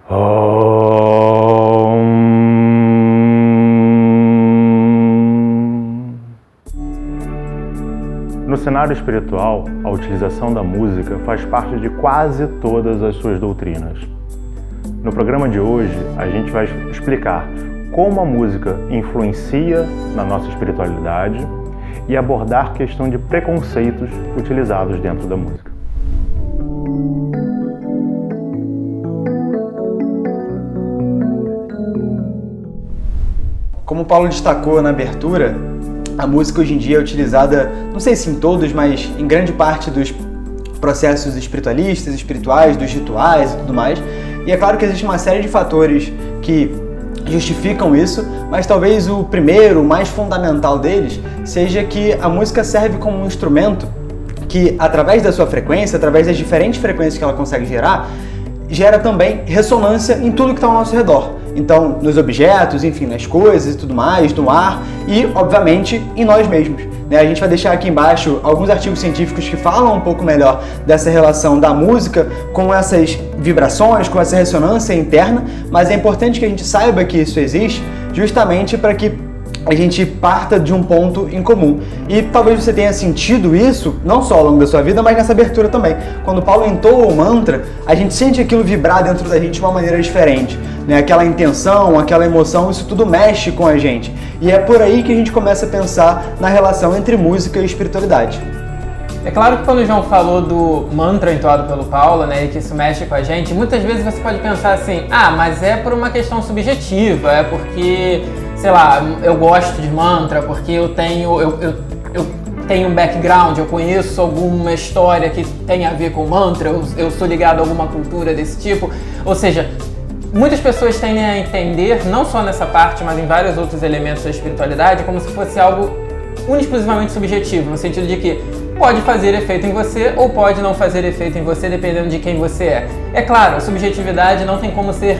No cenário espiritual, a utilização da música faz parte de quase todas as suas doutrinas. No programa de hoje, a gente vai explicar como a música influencia na nossa espiritualidade e abordar a questão de preconceitos utilizados dentro da música. Como o Paulo destacou na abertura, a música hoje em dia é utilizada, não sei se em todos, mas em grande parte dos processos espiritualistas, espirituais, dos rituais e tudo mais. E é claro que existe uma série de fatores que justificam isso, mas talvez o primeiro, o mais fundamental deles, seja que a música serve como um instrumento que, através da sua frequência, através das diferentes frequências que ela consegue gerar, gera também ressonância em tudo que está ao nosso redor. Então, nos objetos, enfim, nas coisas e tudo mais, no ar e, obviamente, em nós mesmos. A gente vai deixar aqui embaixo alguns artigos científicos que falam um pouco melhor dessa relação da música com essas vibrações, com essa ressonância interna, mas é importante que a gente saiba que isso existe justamente para que a gente parta de um ponto em comum. E talvez você tenha sentido isso, não só ao longo da sua vida, mas nessa abertura também. Quando Paulo entoa o mantra, a gente sente aquilo vibrar dentro da gente de uma maneira diferente. Aquela intenção, aquela emoção, isso tudo mexe com a gente. E é por aí que a gente começa a pensar na relação entre música e espiritualidade. É claro que quando o João falou do mantra entoado pelo Paulo, e que isso mexe com a gente, muitas vezes você pode pensar assim, mas é por uma questão subjetiva, é porque, sei lá, eu gosto de mantra, porque eu tenho um background, eu conheço alguma história que tem a ver com mantra, eu sou ligado a alguma cultura desse tipo. Ou seja, muitas pessoas tendem a entender, não só nessa parte, mas em vários outros elementos da espiritualidade, como se fosse algo exclusivamente subjetivo, no sentido de que pode fazer efeito em você ou pode não fazer efeito em você, dependendo de quem você é. É claro, a subjetividade não tem como ser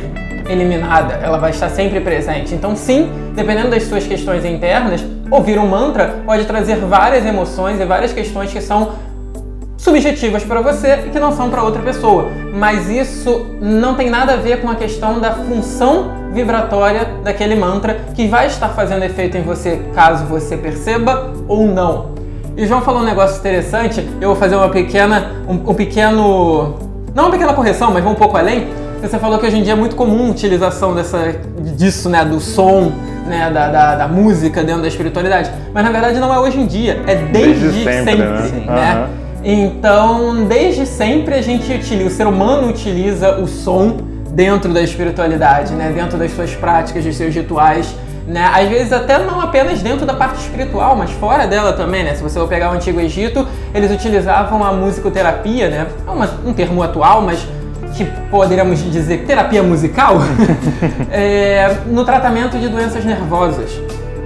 eliminada, ela vai estar sempre presente. Então sim, dependendo das suas questões internas, ouvir um mantra pode trazer várias emoções e várias questões que são subjetivas para você e que não são para outra pessoa. Mas isso não tem nada a ver com a questão da função vibratória daquele mantra que vai estar fazendo efeito em você, caso você perceba ou não. E o João falou um negócio interessante, eu vou fazer não uma pequena correção, mas vou um pouco além. Você falou que hoje em dia é muito comum a utilização disso, do som, da música dentro da espiritualidade. Mas na verdade não é hoje em dia, é desde sempre, né? Então, desde sempre o ser humano utiliza o som dentro da espiritualidade, dentro das suas práticas, dos seus rituais. Às vezes até não apenas dentro da parte espiritual, mas fora dela também, Se você for pegar o Antigo Egito, eles utilizavam a musicoterapia, É um termo atual, mas que poderíamos dizer terapia musical, no tratamento de doenças nervosas.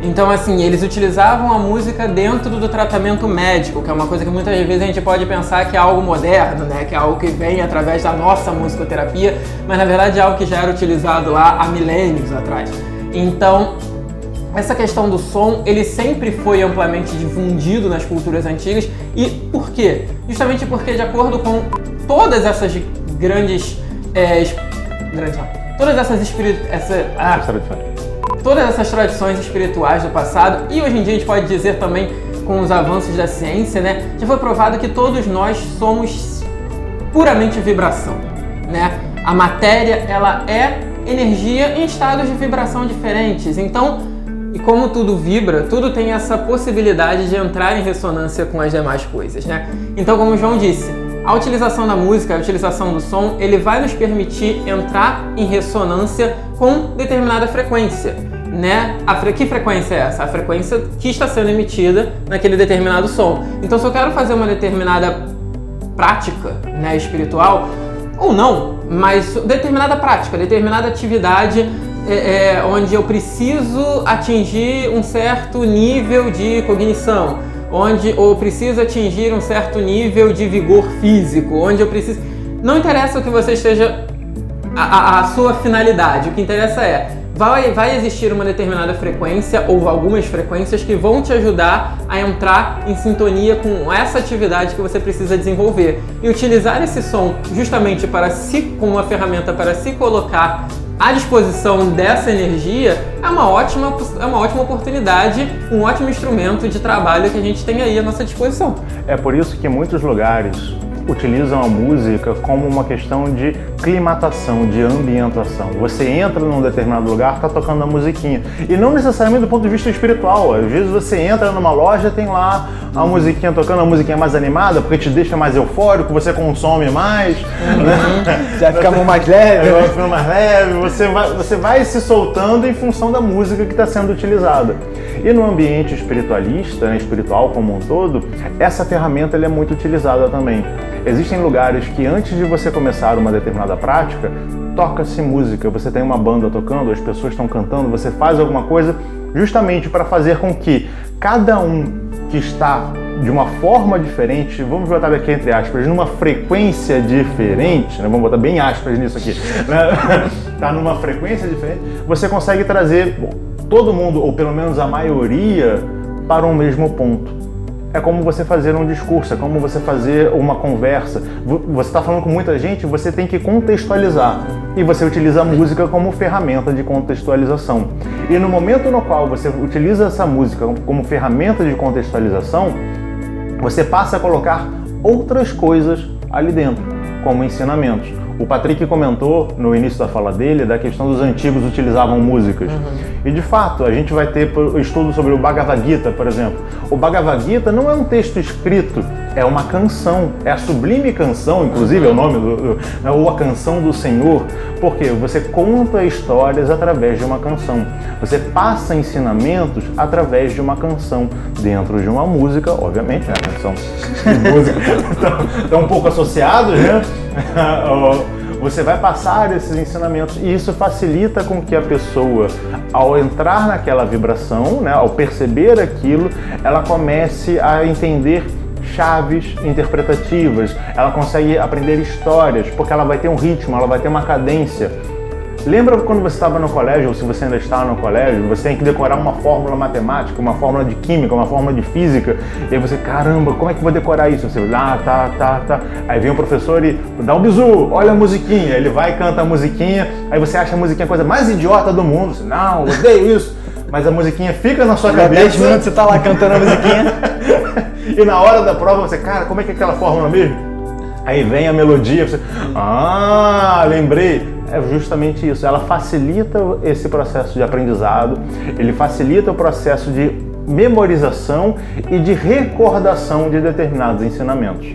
Então, eles utilizavam a música dentro do tratamento médico, que é uma coisa que muitas vezes a gente pode pensar que é algo moderno, Que é algo que vem através da nossa musicoterapia, mas na verdade é algo que já era utilizado lá há milênios atrás. Então, essa questão do som, ele sempre foi amplamente difundido nas culturas antigas. E por quê? Justamente porque, de acordo com todas essas todas essas tradições espirituais do passado, e hoje em dia a gente pode dizer também com os avanços da ciência, já foi provado que todos nós somos puramente vibração, A matéria, ela é energia em estados de vibração diferentes. Então, e como tudo vibra, tudo tem essa possibilidade de entrar em ressonância com as demais coisas, Então, como o João disse, a utilização da música, a utilização do som, ele vai nos permitir entrar em ressonância com determinada frequência, Que frequência é essa? A frequência que está sendo emitida naquele determinado som. Então, se eu quero fazer uma determinada prática, espiritual, ou não, mas determinada prática, determinada atividade onde eu preciso atingir um certo nível de cognição, onde eu preciso atingir um certo nível de vigor físico, onde eu preciso... Não interessa o que você esteja... a sua finalidade, o que interessa é vai existir uma determinada frequência ou algumas frequências que vão te ajudar a entrar em sintonia com essa atividade que você precisa desenvolver. E utilizar esse som justamente como uma ferramenta para se colocar à disposição dessa energia é uma ótima oportunidade, um ótimo instrumento de trabalho que a gente tem aí à nossa disposição. É por isso que muitos lugares utilizam a música como uma questão de climatação, de ambientação. Você entra num determinado lugar, tá tocando a musiquinha. E não necessariamente do ponto de vista espiritual. Às vezes você entra numa loja, tem lá a musiquinha tocando, a musiquinha mais animada, porque te deixa mais eufórico, você consome mais. Né? Já fica mais leve. Vai ficando mais leve, você vai se soltando em função da música que está sendo utilizada. E no ambiente espiritualista, né, espiritual como um todo, essa ferramenta ela é muito utilizada também. Existem lugares que antes de você começar uma determinada prática, toca-se música, você tem uma banda tocando, as pessoas estão cantando, você faz alguma coisa justamente para fazer com que cada um que está de uma forma diferente, vamos botar aqui entre aspas, numa frequência diferente, né? Vamos botar bem aspas nisso aqui, né? Tá numa frequência diferente, você consegue trazer todo mundo, ou pelo menos a maioria, para um mesmo ponto. É como você fazer um discurso, é como você fazer uma conversa. Você está falando com muita gente, você tem que contextualizar. E você utiliza a música como ferramenta de contextualização. E no momento no qual você utiliza essa música como ferramenta de contextualização, você passa a colocar outras coisas ali dentro, como ensinamentos. O Patrick comentou no início da fala dele da questão dos antigos utilizavam músicas. E de fato, a gente vai ter estudo sobre o Bhagavad Gita, por exemplo. O Bhagavad Gita não é um texto escrito, é uma canção. É a sublime canção, inclusive é o nome, ou a canção do Senhor, porque você conta histórias através de uma canção. Você passa ensinamentos através de uma canção, dentro de uma música, obviamente, né? A canção e música estão um pouco associados, né? Você vai passar esses ensinamentos e isso facilita com que a pessoa, ao entrar naquela vibração, né, ao perceber aquilo, ela comece a entender chaves interpretativas, ela consegue aprender histórias, porque ela vai ter um ritmo, ela vai ter uma cadência. Lembra quando você estava no colégio, ou se você ainda está no colégio, você tem que decorar uma fórmula matemática, uma fórmula de química, uma fórmula de física, e aí você, caramba, como é que eu vou decorar isso? Você vai, tá. Aí vem o professor e dá um bisu, olha a musiquinha, ele vai e canta a musiquinha, aí você acha a musiquinha a coisa mais idiota do mundo, você, não, odeio isso, mas a musiquinha fica na sua cabeça. 10 minutos você tá lá cantando a musiquinha. E na hora da prova você, cara, como é que é aquela fórmula mesmo? Aí vem a melodia, você, lembrei. É justamente isso, ela facilita esse processo de aprendizado, ele facilita o processo de memorização e de recordação de determinados ensinamentos.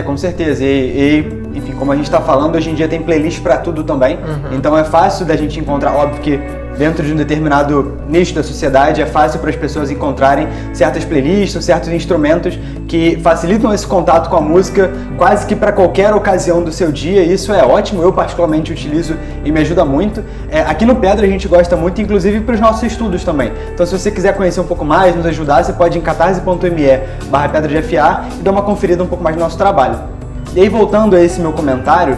Com certeza, enfim, como a gente está falando, hoje em dia tem playlist para tudo também, então é fácil da gente encontrar, óbvio que dentro de um determinado nicho da sociedade é fácil para as pessoas encontrarem certas playlists, certos instrumentos que facilitam esse contato com a música quase que para qualquer ocasião do seu dia, e isso é ótimo, eu particularmente utilizo e me ajuda muito. Aqui no Pedra a gente gosta muito, inclusive para os nossos estudos também, então se você quiser conhecer um pouco mais, nos ajudar, você pode ir em catarse.me/pedra-de-afiar e dar uma conferida um pouco mais no nosso trabalho. E aí, voltando a esse meu comentário,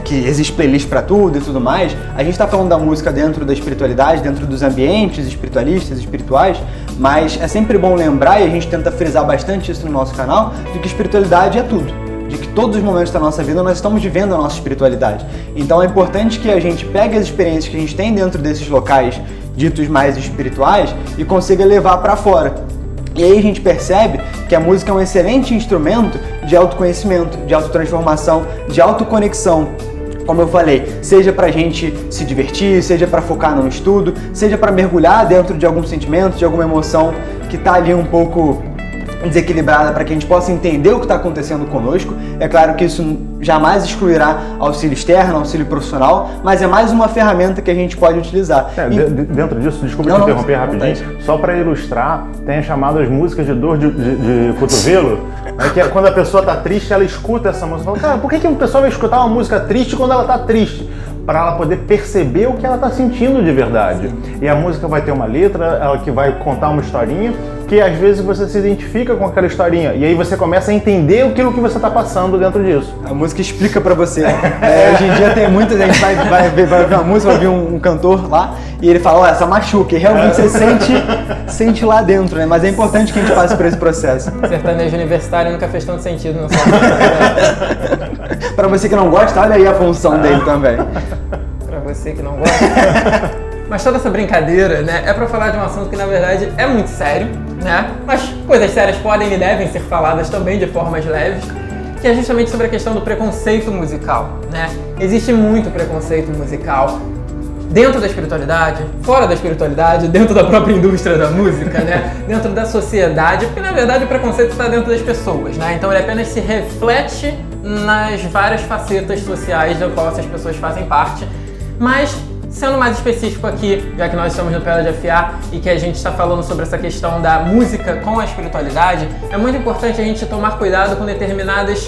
que existe playlist para tudo e tudo mais, a gente está falando da música dentro da espiritualidade, dentro dos ambientes espiritualistas, espirituais, mas é sempre bom lembrar, e a gente tenta frisar bastante isso no nosso canal, de que espiritualidade é tudo, de que todos os momentos da nossa vida nós estamos vivendo a nossa espiritualidade. Então é importante que a gente pegue as experiências que a gente tem dentro desses locais ditos mais espirituais e consiga levar para fora. E aí a gente percebe que a música é um excelente instrumento de autoconhecimento, de autotransformação, de autoconexão. Como eu falei, seja pra gente se divertir, seja para focar no estudo, seja para mergulhar dentro de algum sentimento, de alguma emoção que tá ali um pouco desequilibrada para que a gente possa entender o que está acontecendo conosco. É claro que isso jamais excluirá auxílio externo, auxílio profissional, mas é mais uma ferramenta que a gente pode utilizar. Dentro disso, desculpa te interromper rapidinho, só para ilustrar, tem as chamadas músicas de dor de cotovelo, né, que é quando a pessoa está triste, ela escuta essa música e fala, cara, por que o pessoal vai escutar uma música triste quando ela está triste? Para ela poder perceber o que ela está sentindo de verdade. E a música vai ter uma letra, ela que vai contar uma historinha, porque às vezes você se identifica com aquela historinha e aí você começa a entender aquilo que você está passando dentro disso. A música explica pra você. Hoje em dia tem muita gente vai ver uma música, vai ver um cantor lá e ele fala, essa machuca, e realmente você sente lá dentro, né? Mas é importante que a gente passe por esse processo. Sertanejo universitário nunca fez tanto sentido na sua vida. Pra você que não gosta, olha aí a função dele também. Pra você que não gosta. Mas toda essa brincadeira, né, é pra falar de um assunto que na verdade é muito sério, né? Mas coisas sérias podem e devem ser faladas também de formas leves, que é justamente sobre a questão do preconceito musical, né? Existe muito preconceito musical dentro da espiritualidade, fora da espiritualidade, dentro da própria indústria da música, né? Dentro da sociedade, porque na verdade o preconceito está dentro das pessoas, né? Então ele apenas se reflete nas várias facetas sociais da qual essas pessoas fazem parte, mas sendo mais específico aqui, já que nós estamos no Pedra de Afiar e que a gente está falando sobre essa questão da música com a espiritualidade, é muito importante a gente tomar cuidado com determinadas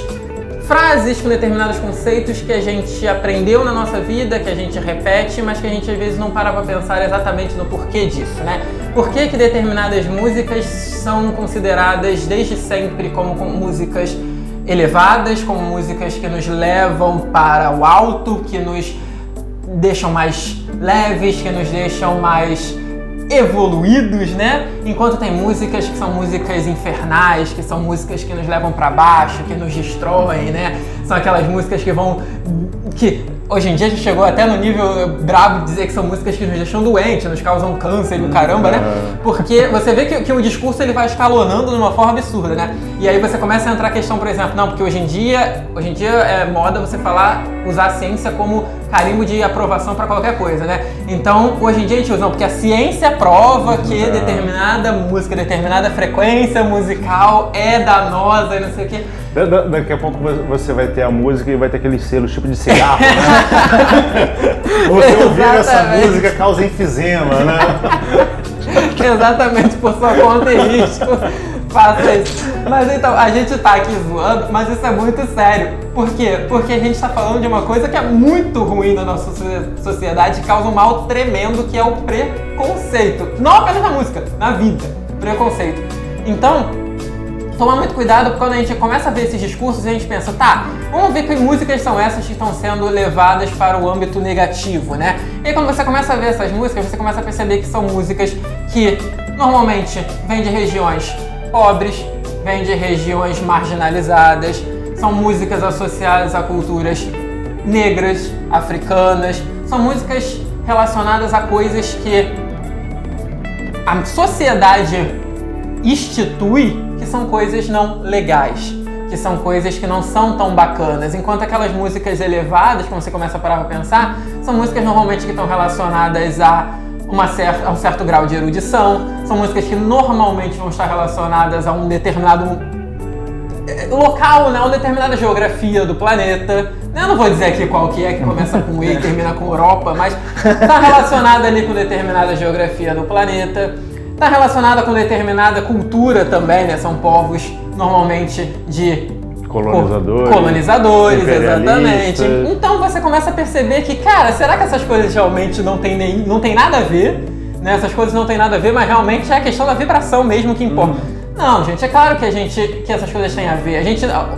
frases, com determinados conceitos que a gente aprendeu na nossa vida, que a gente repete, mas que a gente às vezes não para pra pensar exatamente no porquê disso, né? Por que que determinadas músicas são consideradas desde sempre como músicas elevadas, como músicas que nos levam para o alto, que nos deixam mais leves, que nos deixam mais evoluídos, né? Enquanto tem músicas que são músicas infernais, que são músicas que nos levam pra baixo, que nos destroem, né? São aquelas músicas que hoje em dia a gente chegou até no nível brabo de dizer que são músicas que nos deixam doentes, nos causam câncer e o caramba, né? Porque você vê que o discurso ele vai escalonando de uma forma absurda, né? E aí você começa a entrar a questão, por exemplo, não, porque hoje em dia é moda você usar a ciência como carimbo de aprovação para qualquer coisa, né? Então, hoje em dia a gente usa, não, porque a ciência prova que determinada música, determinada frequência musical é danosa e não sei o quê. Daqui a pouco você vai ter a música e vai ter aqueles selos tipo de cigarro, né? Você ouvir essa música causa enfisema, né? Exatamente, por sua conta e risco. Faça isso. Mas então, a gente tá aqui zoando, mas isso é muito sério. Por quê? Porque a gente tá falando de uma coisa que é muito ruim na nossa sociedade, que causa um mal tremendo, que é o preconceito. Não apenas na música, na vida. Preconceito. Então, tomar muito cuidado quando a gente começa a ver esses discursos e a gente pensa, tá, vamos ver que músicas são essas que estão sendo levadas para o âmbito negativo, né? E aí, quando você começa a ver essas músicas, você começa a perceber que são músicas que normalmente vêm de regiões pobres, vêm de regiões marginalizadas, são músicas associadas a culturas negras, africanas, são músicas relacionadas a coisas que a sociedade institui que são coisas não legais, que são coisas que não são tão bacanas, enquanto aquelas músicas elevadas, quando você começa a parar pra pensar, são músicas normalmente que estão relacionadas a um certo grau de erudição, são músicas que normalmente vão estar relacionadas a um determinado local, né, uma determinada geografia do planeta. Eu não vou dizer aqui qual que é, que começa com E e termina com Europa, mas está relacionada ali com determinada geografia do planeta. Está relacionada com determinada cultura também, né? São povos normalmente de colonizadores, exatamente. Então você começa a perceber que, cara, será que essas coisas realmente não tem nada a ver? Né? Essas coisas não tem nada a ver, mas realmente é a questão da vibração mesmo que importa. Não, gente, é claro que essas coisas têm a ver.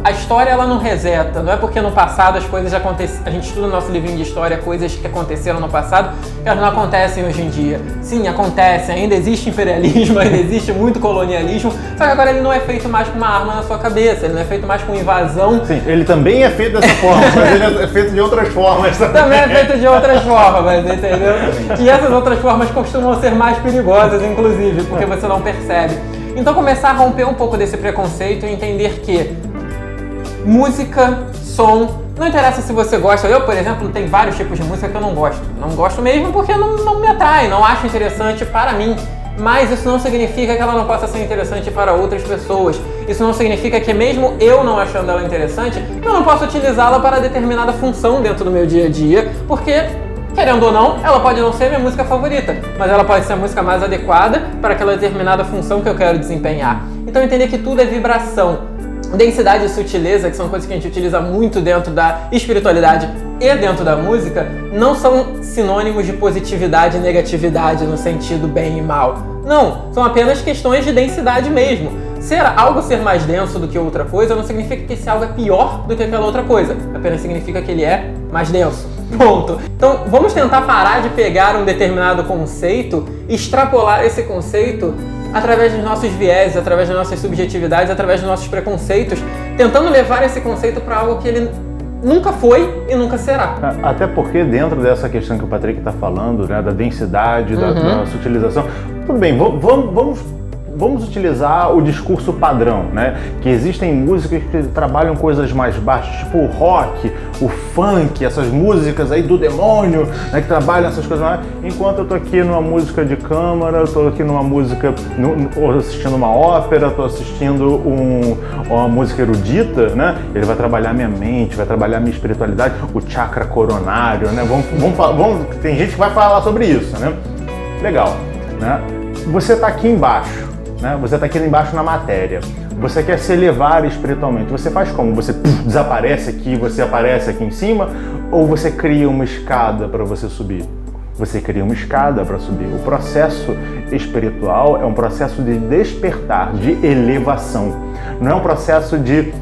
A história ela não reseta, não é porque no passado as coisas aconteceram. A gente estuda no nosso livrinho de história coisas que aconteceram no passado que elas não acontecem hoje em dia. Sim, acontecem, ainda existe imperialismo, ainda existe muito colonialismo, só que agora ele não é feito mais com uma arma na sua cabeça, ele não é feito mais com invasão. Sim, ele também é feito dessa forma, mas ele é feito de outras formas também. Também é feito de outras formas, entendeu? E essas outras formas costumam ser mais perigosas, inclusive, porque você não percebe. Então começar a romper um pouco desse preconceito e entender que música, som, não interessa se você gosta. Eu, por exemplo, tem vários tipos de música que eu não gosto. Não gosto mesmo porque não me atrai, não acho interessante para mim. Mas isso não significa que ela não possa ser interessante para outras pessoas. Isso não significa que mesmo eu não achando ela interessante, eu não posso utilizá-la para determinada função dentro do meu dia a dia, porque, querendo ou não, ela pode não ser minha música favorita, mas ela pode ser a música mais adequada para aquela determinada função que eu quero desempenhar. Então entender que tudo é vibração. Densidade e sutileza, que são coisas que a gente utiliza muito dentro da espiritualidade e dentro da música não são sinônimos de positividade e negatividade no sentido bem e mal. Não, são apenas questões de densidade mesmo. Algo ser mais denso do que outra coisa não significa que esse algo é pior do que aquela outra coisa, apenas significa que ele é mais denso. Ponto. Então vamos tentar parar de pegar um determinado conceito e extrapolar esse conceito através dos nossos vieses, através das nossas subjetividades, através dos nossos preconceitos, tentando levar esse conceito para algo que ele nunca foi e nunca será. Até porque dentro dessa questão que o Patrick está falando, né, da densidade, da sutilização, tudo bem, vamos utilizar o discurso padrão, né? Que existem músicas que trabalham coisas mais baixas, tipo o rock, o funk, essas músicas aí do demônio, né? Que trabalham essas coisas mais... Enquanto eu tô aqui numa música de câmara, eu tô aqui numa música, assistindo uma ópera, tô assistindo uma música erudita, né? Ele vai trabalhar minha mente, vai trabalhar minha espiritualidade, o chakra coronário, né? Tem gente que vai falar sobre isso, né? Legal, né? Você tá aqui embaixo. Você está aqui embaixo na matéria, você quer se elevar espiritualmente, você faz como? Você desaparece aqui, você aparece aqui em cima, ou você cria uma escada para você subir? Você cria uma escada para subir. O processo espiritual é um processo de despertar, de elevação, não é um processo de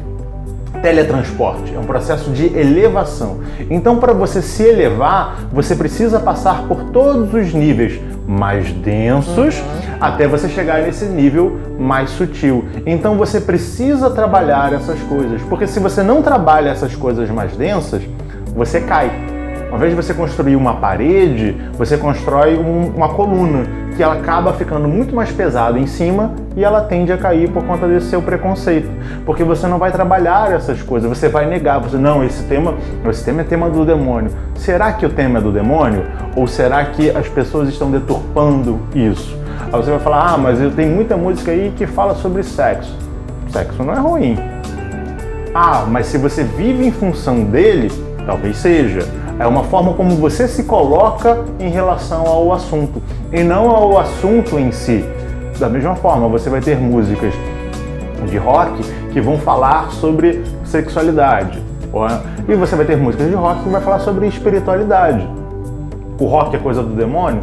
teletransporte, é um processo de elevação. Então, para você se elevar, você precisa passar por todos os níveis mais densos até você chegar nesse nível mais sutil. Então você precisa trabalhar essas coisas, porque se você não trabalha essas coisas mais densas, você cai. Ao invés de você construir uma parede, você constrói uma coluna, que ela acaba ficando muito mais pesada em cima e ela tende a cair por conta desse seu preconceito. Porque você não vai trabalhar essas coisas, você vai negar, não, esse tema é tema do demônio. Será que o tema é do demônio? Ou será que as pessoas estão deturpando isso? Aí você vai falar, mas tem muita música aí que fala sobre sexo. Sexo não é ruim. Mas se você vive em função dele, talvez seja. É uma forma como você se coloca em relação ao assunto, e não ao assunto em si. Da mesma forma, você vai ter músicas de rock que vão falar sobre sexualidade. E você vai ter músicas de rock que vai falar sobre espiritualidade. O rock é coisa do demônio?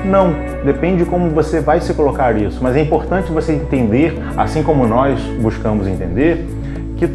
Não, depende de como você vai se colocar isso. Mas é importante você entender, assim como nós buscamos entender, que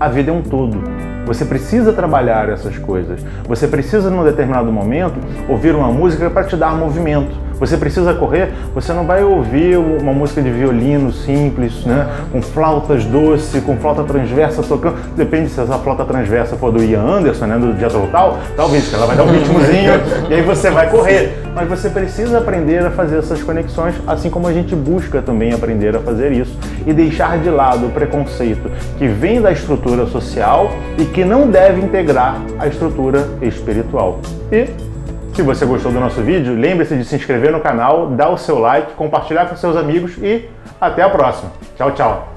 a vida é um todo. Você precisa trabalhar essas coisas. Você precisa, num determinado momento, ouvir uma música para te dar movimento. Você precisa correr, você não vai ouvir uma música de violino simples, né? Com flautas doces, com flauta transversa tocando. Depende se essa flauta transversa for do Ian Anderson, né? Do Jethro Tull, talvez, que ela vai dar um ritmozinho e aí você vai correr. Mas você precisa aprender a fazer essas conexões, assim como a gente busca também aprender a fazer isso. E deixar de lado o preconceito que vem da estrutura social e que não deve integrar a estrutura espiritual. E se você gostou do nosso vídeo, lembre-se de se inscrever no canal, dar o seu like, compartilhar com seus amigos e até a próxima. Tchau, tchau!